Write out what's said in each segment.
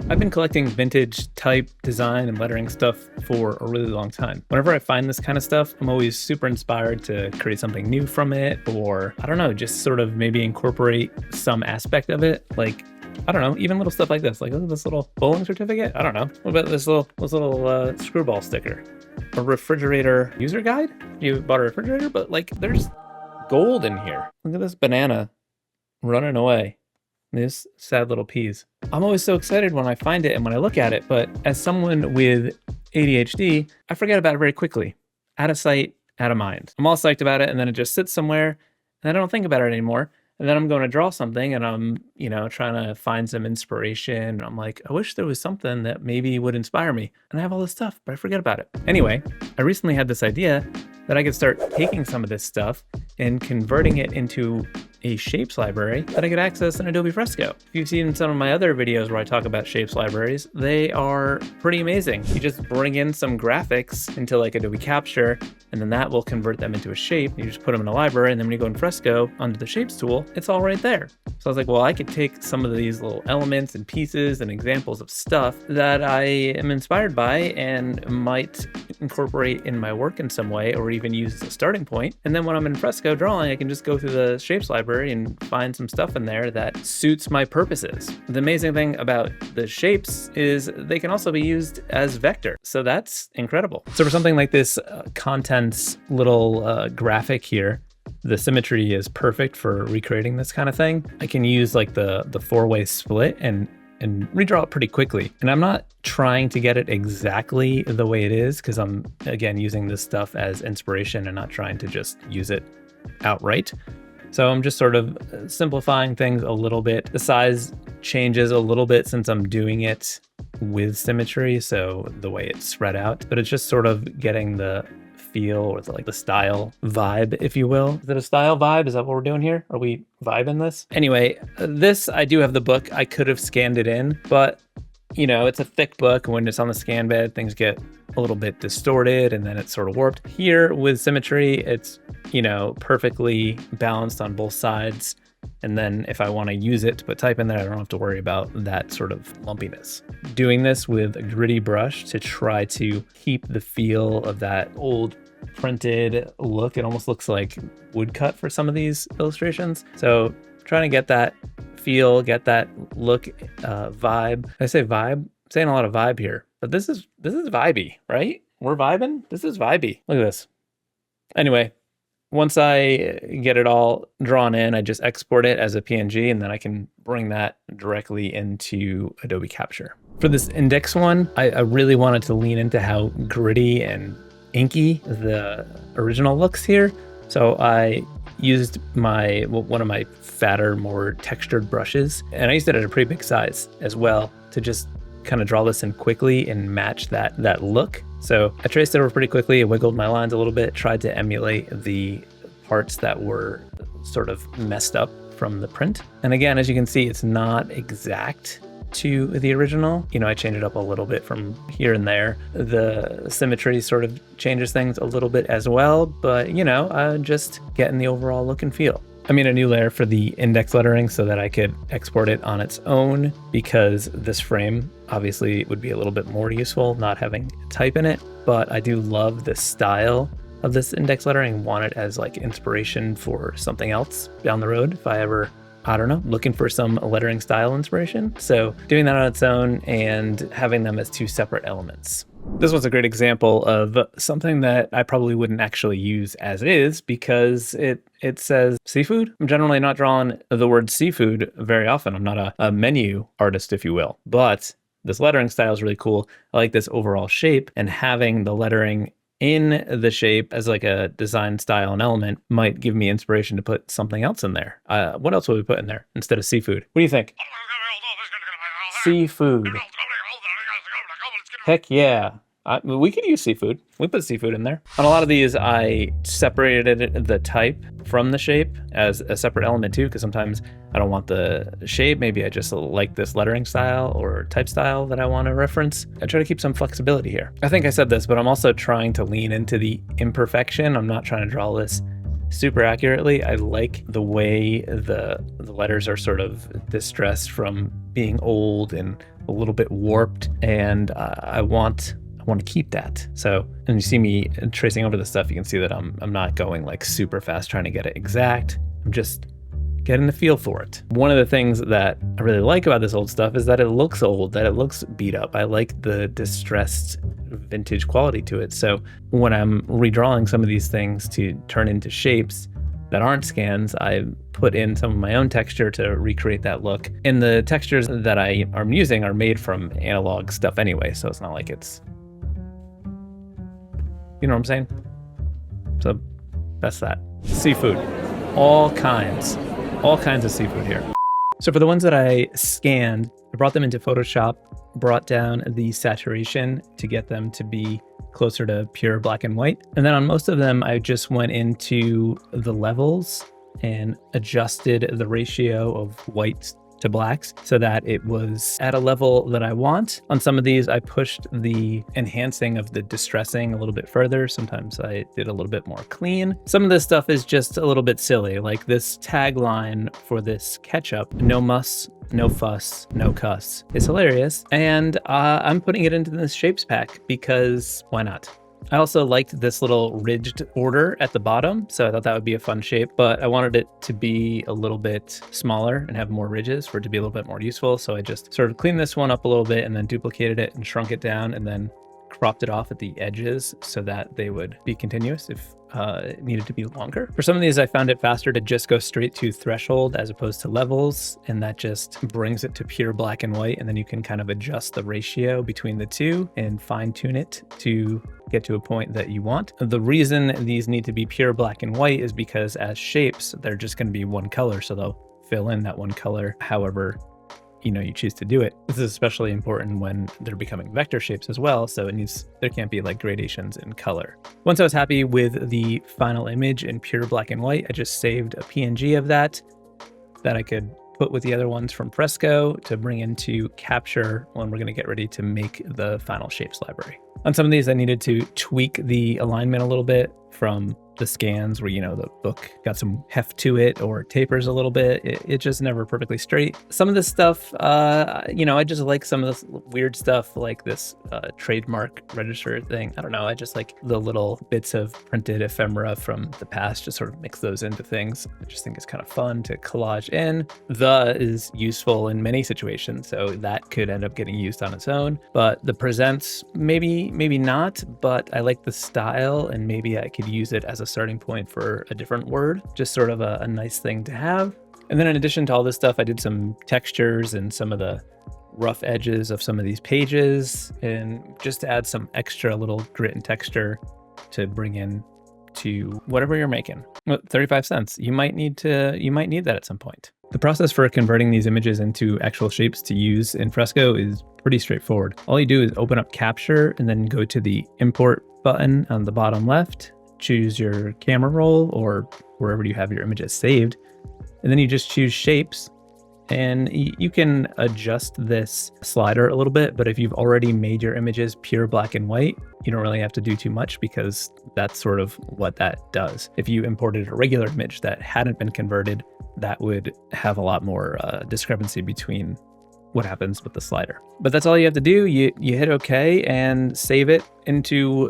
I've been collecting vintage type, design, and lettering stuff for a really long time. Whenever I find this kind of stuff, I'm always super inspired to create something new from it, or I don't know, just sort of maybe incorporate some aspect of it. Like, I don't know, even little stuff like this. Like, look at this little bowling certificate. I don't know. What about this little screwball sticker? A refrigerator user guide? You bought a refrigerator, but like, there's gold in here. Look at this banana running away. These sad little peas. I'm always so excited when I find it and when I look at it, but as someone with ADHD, I forget about it very quickly. Out of sight, out of mind. I'm all psyched about it, and then it just sits somewhere, and I don't think about it anymore. And then I'm going to draw something, and I'm, trying to find some inspiration. I'm like, I wish there was something that maybe would inspire me. And I have all this stuff, but I forget about it. Anyway, I recently had this idea that I could start taking some of this stuff and converting it into a shapes library that I could access in Adobe Fresco. If you've seen some of my other videos where I talk about shapes libraries, they are pretty amazing. You just bring in some graphics into like Adobe Capture, and then that will convert them into a shape. You just put them in a library, and then when you go in Fresco onto the shapes tool, it's all right there. So I was like, well, I could take some of these little elements and pieces and examples of stuff that I am inspired by and might incorporate in my work in some way, or even use as a starting point. And then when I'm in Fresco drawing, I can just go through the shapes library and find some stuff in there that suits my purposes. The amazing thing about the shapes is they can also be used as vector. So that's incredible. So for something like this contents little graphic here, the symmetry is perfect for recreating this kind of thing. I can use like the four-way split and redraw it pretty quickly. And I'm not trying to get it exactly the way it is, because I'm, again, using this stuff as inspiration and not trying to just use it outright. So I'm just sort of simplifying things a little bit. The size changes a little bit since I'm doing it with symmetry, so the way it's spread out, but it's just sort of getting the feel, or the style vibe, if you will. Is it a style vibe? Is that what we're doing here? Are we vibing this? Anyway, this, I do have the book. I could have scanned it in, but it's a thick book. When it's on the scan bed, things get a little bit distorted and then it's sort of warped. Here with symmetry, it's, perfectly balanced on both sides. And then if I want to use it to put type in there, I don't have to worry about that sort of lumpiness. Doing this with a gritty brush to try to keep the feel of that old printed look. It almost looks like woodcut for some of these illustrations. So trying to get that feel, get that look, vibe. I say vibe, I'm saying a lot of vibe here, but this is vibey, right? We're vibing. This is vibey. Look at this. Anyway, once I get it all drawn in, I just export it as a PNG, and then I can bring that directly into Adobe Capture. For this index one, I really wanted to lean into how gritty and inky the original looks here. So I used one of my fatter, more textured brushes, and I used it at a pretty big size as well to just kind of draw this in quickly and match that look. So I traced it over pretty quickly, I wiggled my lines a little bit, tried to emulate the parts that were sort of messed up from the print. And again, as you can see, it's not exact to the original. I change it up a little bit from here and there. The symmetry sort of changes things a little bit as well, but just getting the overall look and feel. I made a new layer for the index lettering so that I could export it on its own, because this frame obviously would be a little bit more useful not having type in it. But I do love the style of this index lettering and want it as like inspiration for something else down the road if I ever, I don't know, looking for some lettering style inspiration. So doing that on its own and having them as two separate elements. This one's a great example of something that I probably wouldn't actually use as is, because it says seafood. I'm generally not drawing the word seafood very often. I'm not a menu artist, if you will, but this lettering style is really cool. I like this overall shape, and having the lettering in the shape as like a design style and element might give me inspiration to put something else in there. What else would we put in there instead of seafood? What do you think? Seafood. Heck yeah. We could use seafood. We put seafood in there. On a lot of these, I separated the type from the shape as a separate element too, because sometimes I don't want the shape. Maybe I just like this lettering style or type style that I want to reference. I try to keep some flexibility here. I think I said this, but I'm also trying to lean into the imperfection. I'm not trying to draw this super accurately. I like the way the letters are sort of distressed from being old and a little bit warped, and I want to keep that. So, and you see me tracing over the stuff, you can see that I'm not going like super fast trying to get it exact. I'm just getting the feel for it. One of the things that I really like about this old stuff is that it looks old, that it looks beat up. I like the distressed vintage quality to it. So when I'm redrawing some of these things to turn into shapes that aren't scans, I put in some of my own texture to recreate that look. And the textures that I am using are made from analog stuff anyway, so it's not like it's, you know what I'm saying? So that's that. Seafood, all kinds of seafood here. So for the ones that I scanned, I brought them into Photoshop, brought down the saturation to get them to be closer to pure black and white. And then on most of them, I just went into the levels and adjusted the ratio of whites to blacks so that it was at a level that I want. On some of these, I pushed the enhancing of the distressing a little bit further. Sometimes I did a little bit more clean. Some of this stuff is just a little bit silly, like this tagline for this ketchup, no muss, no fuss, no cuss. It's hilarious. And I'm putting it into this shapes pack because why not? I also liked this little ridged border at the bottom, so I thought that would be a fun shape, but I wanted it to be a little bit smaller and have more ridges for it to be a little bit more useful. So I just sort of cleaned this one up a little bit and then duplicated it and shrunk it down and then cropped it off at the edges so that they would be continuous if it needed to be longer. For some of these, I found it faster to just go straight to threshold as opposed to levels, and that just brings it to pure black and white, and then you can kind of adjust the ratio between the two and fine tune it to get to a point that you want. The reason these need to be pure black and white is because as shapes, they're just going to be one color, so they'll fill in that one color however you choose to do it. This is especially important when they're becoming vector shapes as well, so there can't be like gradations in color. Once I was happy with the final image in pure black and white, I just saved a PNG of that I could put with the other ones from Fresco to bring into Capture when we're going to get ready to make the final shapes library. On some of these, I needed to tweak the alignment a little bit from the scans where, the book got some heft to it or tapers a little bit. It just never perfectly straight. Some of this stuff, I just like some of this weird stuff like this trademark register thing. I don't know. I just like the little bits of printed ephemera from the past, just sort of mix those into things. I just think it's kind of fun to collage in. The is useful in many situations, so that could end up getting used on its own. But the presents, maybe not, but I like the style and maybe I could use it as a starting point for a different word, just sort of a nice thing to have. And then in addition to all this stuff, I did some textures and some of the rough edges of some of these pages, and just to add some extra little grit and texture to bring in to whatever you're making. Well, 35 cents. You might need that at some point. The process for converting these images into actual shapes to use in Fresco is pretty straightforward. All you do is open up Capture and then go to the import button on the bottom left, choose your camera roll or wherever you have your images saved, and then you just choose shapes, and you can adjust this slider a little bit, but if you've already made your images pure black and white, you don't really have to do too much because that's sort of what that does. If you imported a regular image that hadn't been converted, that would have a lot more discrepancy between what happens with the slider. But that's all you have to do. You hit OK and save it into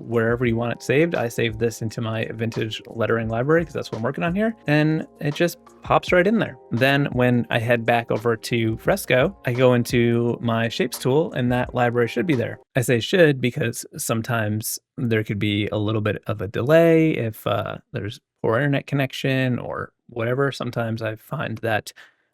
wherever you want it saved. I saved this into my vintage lettering library because that's what I'm working on here, and it just pops right in there. Then when I head back over to Fresco, I go into my shapes tool and that library should be there. I say should because sometimes there could be a little bit of a delay if there's poor internet connection or whatever. Sometimes I find that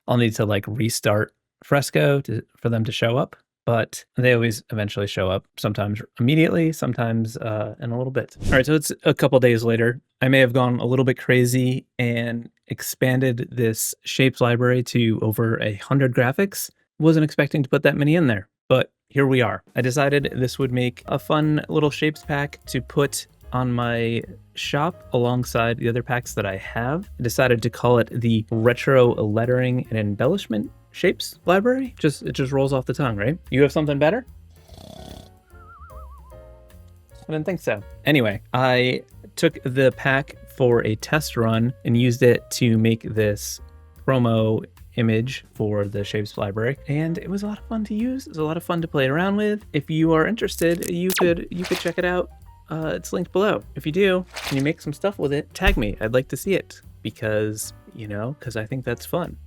I'll need to like restart Fresco for them to show up, but they always eventually show up, sometimes immediately, sometimes in a little bit. All right, so it's a couple days later. I may have gone a little bit crazy and expanded this shapes library to over 100 graphics. Wasn't expecting to put that many in there, but here we are. I decided this would make a fun little shapes pack to put on my shop alongside the other packs that I have. I decided to call it the Retro Lettering and Embellishment Shapes Library. It just rolls off the tongue, right? You have something better? I didn't think so. Anyway, I took the pack for a test run and used it to make this promo image for the shapes library, and it was a lot of fun to use. It was a lot of fun to play around with. If you are interested, you could check it out. It's linked below. If you do, and you make some stuff with it, tag me. I'd like to see it because, because I think that's fun.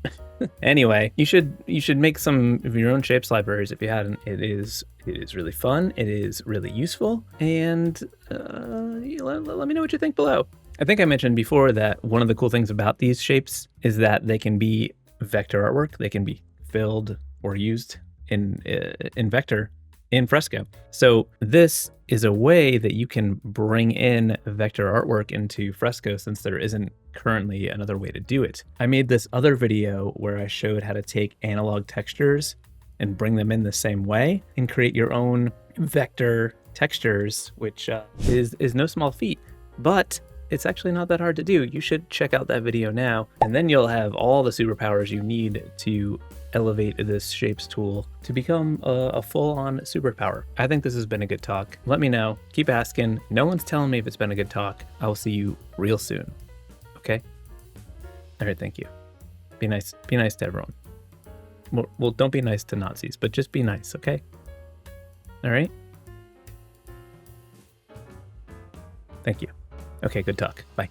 Anyway, you should make some of your own shapes libraries if you hadn't. It is really fun. It is really useful, and let me know what you think below. I think I mentioned before that one of the cool things about these shapes is that they can be vector artwork. They can be filled or used in vector in Fresco. So this is a way that you can bring in vector artwork into Fresco, since there isn't currently another way to do it. I made this other video where I showed how to take analog textures and bring them in the same way and create your own vector textures, which is no small feat, but it's actually not that hard to do. You should check out that video now, and then you'll have all the superpowers you need to elevate this shapes tool to become a full-on superpower. I think this has been a good talk. Let me know. Keep asking. No one's telling me if it's been a good talk. I will see you real soon. Okay? All right, thank you. Be nice. Be nice to everyone. Well, don't be nice to Nazis, but just be nice, okay? All right? Thank you. Okay, good talk. Bye.